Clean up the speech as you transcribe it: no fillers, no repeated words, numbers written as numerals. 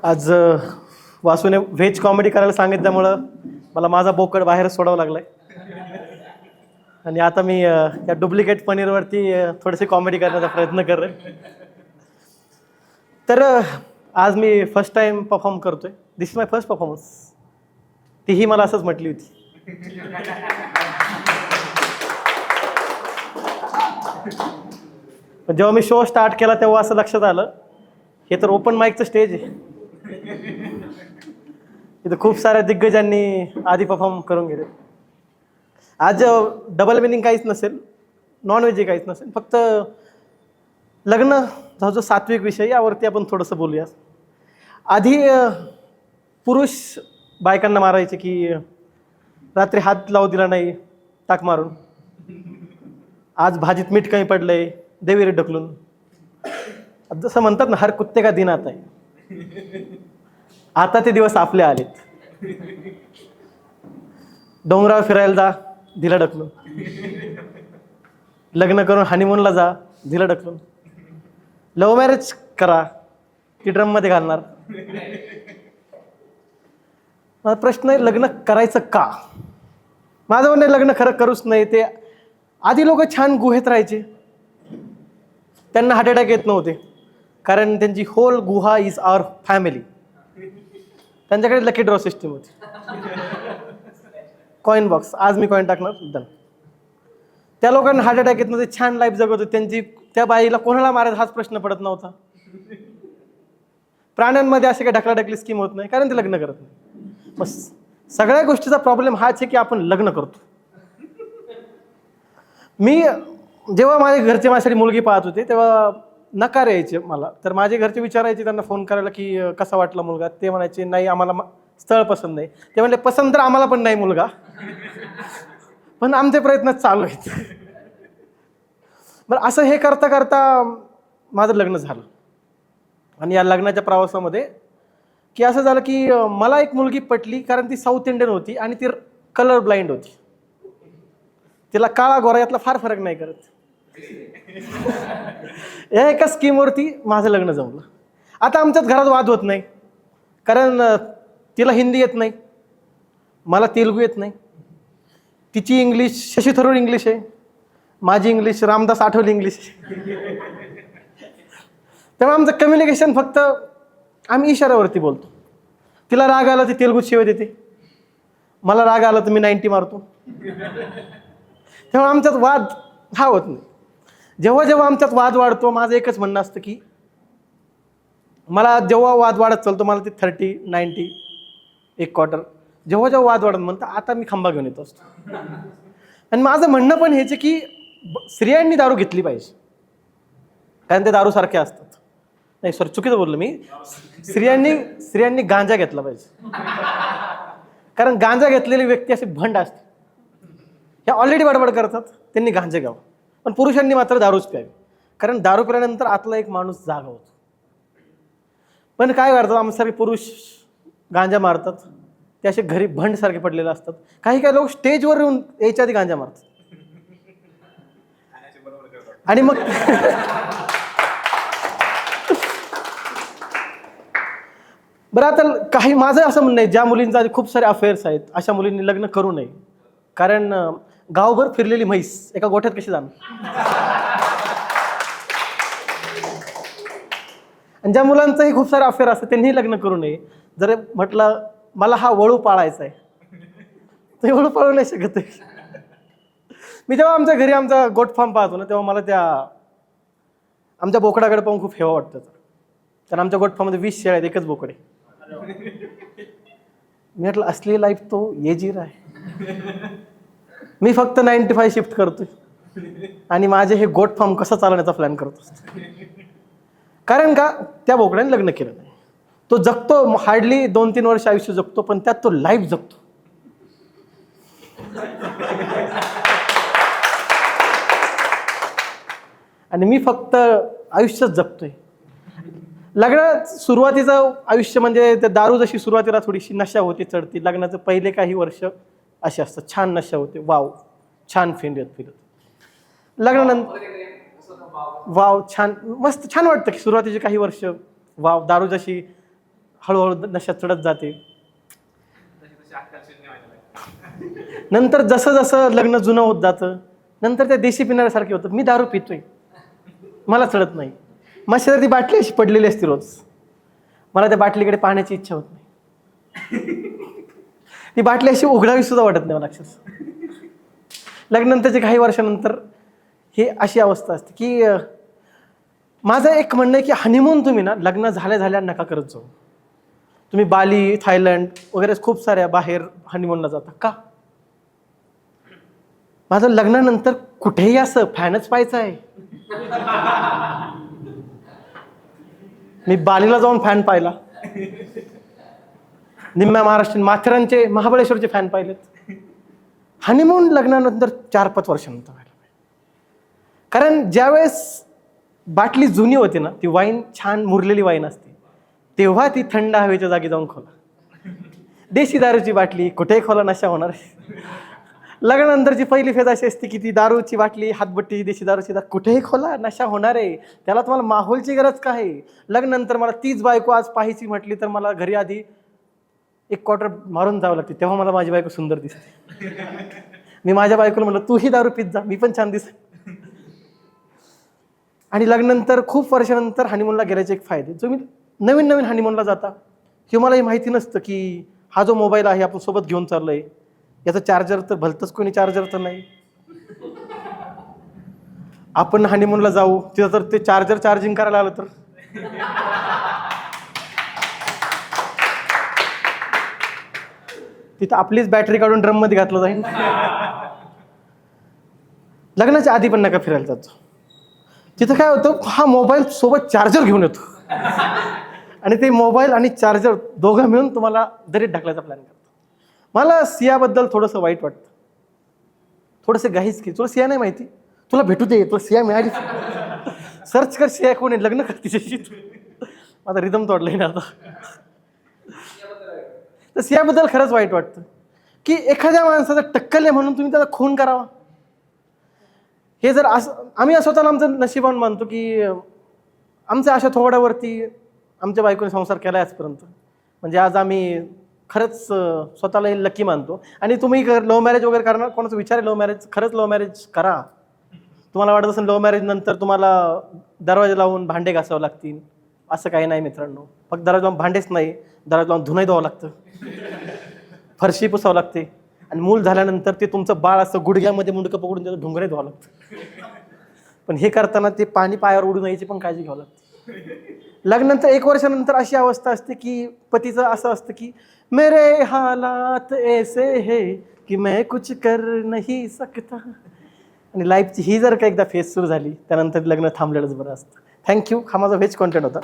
आज वासूने veg comedy करायला सांगितल्यामुळं मला माझा बोकड बाहेर सोडावा लागलाय आणि आता मी या डुप्लिकेट पनीरवरती थोडीशी कॉमेडी करण्याचा प्रयत्न करेन. तर आज मी फर्स्ट टाइम परफॉर्म करतोय. दिस इज माय फर्स्ट परफॉर्मन्स. तीही मला असंच म्हटली होती. जेव्हा मी शो स्टार्ट केला तेव्हा असं लक्षात आलं, हे तर ओपन माईकचं स्टेज आहे. इथं खूप साऱ्या दिग्गजांनी आधी परफॉर्म करून गेले. आज डबल मिनिंग काहीच नसेल, नॉन व्हेज काहीच नसेल, फक्त लग्न हा जो सात्विक विषय यावरती आपण थोडंसं बोलूया. आधी पुरुष बायकांना मारायचे की रात्री हात लावू दिला नाही टाक मारून, आज भाजीत मीठ कमी पडलंय देवीरे ढकलून. जसं म्हणतात ना, हर कुत्ते का दिन आता आहे. आता ते दिवस आपले आलेत. डोंगरावर फिरायला जा दिला ढकलून, लग्न करून हनीमूनला जा दिला ढकलून, लव्ह मॅरेज करा की ड्रम मध्ये घालणार. माझा प्रश्न आहे, लग्न करायचं का? माझं म्हणणं लग्न खरं करूच नाही. ते आधी लोक छान गुहेत राहायचे, त्यांना हार्ट अटॅक येत नव्हते, कारण त्यांची होल गुहा इज आवर फॅमिली. त्यांच्याकडे लकी ड्रॉ सिस्टीम होती. कॉईन बॉक्स, आज मी कॉईन टाकणार डन. त्या लोकांना हार्ट अटॅक येत नव्हते, छान लाईफ जगत होते त्यांची. त्या बाईला कोणाला मारायचा हाच प्रश्न पडत नव्हता. प्राण्यांमध्ये असे काही ढकलाढकली स्कीम होत नाही, कारण ते लग्न करत नाही. बस सगळ्या गोष्टीचा प्रॉब्लेम हाच आहे की आपण लग्न करतो. मी जेव्हा माझे घरचे माझ्यासाठी मुलगी पाहत होते तेव्हा नकार यायचे मला. तर माझे घरचे विचारायचे त्यांना फोन करायला की कसा वाटला मुलगा. ते म्हणायचे नाही आम्हाला स्थळ पसंत नाही. ते म्हणले पसंत तर आम्हाला पण नाही मुलगा, पण आमचे प्रयत्न चालू आहेत. बरं, असं हे करता करता माझं लग्न झालं. आणि या लग्नाच्या प्रवासामध्ये की असं झालं की मला एक मुलगी पटली, कारण ती साऊथ इंडियन होती आणि ती कलर ब्लाइंड होती. तिला काळा गोरा यातला फार फरक नाही करत. या एका स्कीमवरती माझं लग्न जमलं. आता आमच्यात घरात वाद होत नाही, कारण तिला हिंदी येत नाही, मला तेलुगू येत नाही. तिची इंग्लिश शशी थरूर इंग्लिश आहे, माझी इंग्लिश रामदास आठवले इंग्लिश आहे. तेव्हा आमचं कम्युनिकेशन फक्त आम्ही इशाऱ्यावरती बोलतो. तिला राग आला ती तेलुगूत शिवाय देते, मला राग आला तर मी 90 मारतो. तेव्हा आमच्यात वाद हा होत नाही. जेव्हा जेव्हा आमच्यात वाद वाढतो, माझं एकच म्हणणं असतं की मला जेव्हा वाद वाढत चालतो, मला ते 30, 90, एक क्वार्टर, जेव्हा जेव्हा वाद वाढत म्हणतं आता मी खांबा घेऊन येत असतो. आणि माझं म्हणणं पण हेच की स्त्रियांनी दारू घेतली पाहिजे, कारण ते दारूसारखे असतात. नाही सॉरी, चुकीचं बोललो मी. स्त्रियांनी गांजा घेतला पाहिजे, कारण गांजा घेतलेली व्यक्ती अशी भंड असते. ह्या ऑलरेडी बडबड करतात, त्यांनी गांजा घ्यावं. पण पुरुषांनी मात्र दारूच प्यावी, कारण दारू पिल्यानंतर आतला एक माणूस जागा होतो. पण काय करतात आमच्यासारखे पुरुष, गांजा मारतात, ते असे घरी भंडसारखे पडलेले असतात. काही काही लोक स्टेजवर येऊन यायच्या आधी गांजा मारतात. आणि मग बरं, आता काही माझं असं म्हणणं आहे, ज्या मुलींचा खूप सारे अफेअर्स आहेत अशा मुलींनी लग्न करू नये, कारण गावभर फिरलेली म्हैस एका गोठ्यात कशी जाणार. आणि ज्या मुलांचंही खूप सारे अफेअर असतं त्यांनी लग्न करू नये. जर म्हटलं मला हा वळू पाळायचा आहे, तर वळू पाळू नाही शकत. मी जेव्हा आमच्या घरी आमचा गोट फार्म पाहतो ना, तेव्हा मला त्या आमच्या बोकडाकडे पाहून खूप हेवा वाटतं. कारण आमच्या गोट फार्ममध्ये 20 शेळ्या आहेत, एकच बोकडे. मी म्हटलं असली लाईफ तो येजीर आहे. मी फक्त 95 शिफ्ट करतोय आणि माझे हे गोट फार्म कसं चालवण्याचा प्लॅन करतो. कारण का त्या बोकड्याने लग्न केलं नाही. तो जगतो, हार्डली 2-3 वर्ष आयुष्य जगतो, पण त्यात तो लाईफ जगतो. आणि मी फक्त आयुष्यच जगतोय. लग्नात सुरुवातीचं आयुष्य म्हणजे त्या दारू जशी सुरुवातीला थोडीशी नशा होती चढती, लग्नाचं पहिले काही वर्ष असे असतात, छान नशा होते, वाव छान फिरत. लग्नानंतर वाव छान मस्त छान वाटतं की सुरुवातीचे काही वर्ष वाव दारू जशी हळूहळू नशा चढत जाते. नंतर जसं जसं लग्न जुनं होत जातं, नंतर त्या देशी पिणाऱ्यासारखे होतं. मी दारू पितोय, मला चढत नाही. माझ्या ती बाटली अशी पडलेली असते रोज, मला त्या बाटलीकडे पाहण्याची इच्छा होत नाही. ती बाटली अशी उघडावी सुद्धा वाटत नाही मला अक्षरशः. लग्नानंतरच्या काही वर्षानंतर ही अशी अवस्था असते की माझं एक म्हणणं आहे की हनीमून तुम्ही ना लग्न झाल्या नका करत जाऊ. तुम्ही बाली, थायलंड वगैरे खूप साऱ्या बाहेर हनीमूनला जाता का? माझं लग्नानंतर कुठेही असं फॅनच पाहायचं आहे. मी बालीला जाऊन फॅन पाहिला, निम्म्या महाराष्ट्रीयन माथेरानचे, महाबळेश्वरचे फॅन पाहिलेत. हनीमून लग्नानंतर 4-5 वर्षानंतर व्हायला पाहिजे. कारण ज्यावेळेस बाटली जुनी होती ना, ती वाईन छान मुरलेली वाईन असते, तेव्हा ती थंड हवेच्या जागी जाऊन खोला. देशी दारूची बाटली कुठेही खोला, नशा होणार. लग्नानंतरची पहिली फेज अशी असते की ती दारूची बाटली, हातबट्टी, देशी दारूची कुठेही खोला, नशा होणार आहे. त्याला तुम्हाला माहोलची गरज काय आहे? लग्नानंतर मला तीच बायको आज पाहायची म्हटली तर मला घरी आधी 1 क्वार्टर मारून जावं लागते, तेव्हा मला माझी बायको सुंदर दिसते. मी माझ्या बायकोला म्हणलं तूही दारू पित जा, मी पण छान दिसेन. आणि लग्नानंतर खूप वर्षानंतर हनीमूनला गेल्याचे एक फायदे, जो मी नवीन हनीमूनला जाता किंवा मला हे माहिती नसतं की हा जो मोबाईल आहे आपण सोबत घेऊन चाललोय, याचं चार्जर तर भलतंच कोणी चार्जर तर नाही. आपण हनीमूनला जाऊ तिथं तर ते चार्जर चार्जिंग करायला आलं तर तिथं आपलीच बॅटरी काढून ड्रम मध्ये घातलं जाईल. लग्नाच्या आधी पण नका फिरायला जातो. तिथं काय होतं, हा मोबाईल सोबत चार्जर घेऊन येतो आणि ते मोबाईल आणि चार्जर दोघं मिळून तुम्हाला दरीत ढकलायचा प्लॅन करतो. मला सियाबद्दल थोडंसं वाईट वाटतं. थोडंसं गाईच की तुला सिया नाही माहिती, तुला भेटू दे, तुला सिया मिळाली, सर्च कर सिया कोण आहे, लग्न कर तिच्याशी. माझा रिदम तोडलाय ना आता. तर सियाबद्दल खरंच वाईट वाटतं की एखाद्या माणसाचा टक्कल आहे म्हणून तुम्ही त्याचा खून करावा. हे जर असं आम्ही स्वतःला आमचं नशिबान मानतो की आमच्या अशा थोड्यावरती आमच्या बायकोने संसार केला आहे आजपर्यंत. म्हणजे आज आम्ही खरंच स्वतःला लकी मानतो. आणि तुम्ही लव्ह मॅरेज वगैरे करणार, कोणाचा विचार आहे लव्ह मॅरेज, खरंच लव्ह मॅरेज करा. तुम्हाला वाटत असेल लव्ह मॅरेज नंतर तुम्हाला दरवाजा लावून भांडे घासावं लागतील, असं काही नाही मित्रांनो. फक्त दरवाजा लावून भांडेच नाही, दरवाजा लावून धुणंही धुवावं लागतं, फरशी पुसावं लागते, आणि मूल झाल्यानंतर ते तुमचं बाळ असं गुडघ्यामध्ये मुंडकं पकडून त्याचं ढुंगरे धुवावं लागतं. पण हे करताना ते पाणी पायावर उडून यायची पण काळजी घ्यावं लागते. लग्नानंतर 1 वर्षानंतर अशी अवस्था असते की पतीचं असं असतं की मेरे हालात ऐसे है की मैं कुछ कर नहीं सकता. आणि लाईफची ही जर का एकदा फेज सुरू झाली त्यानंतर लग्न थांबलेलंच बरं असतं. थँक्यू. हा माझा व्हेज कॉन्टेंट होता.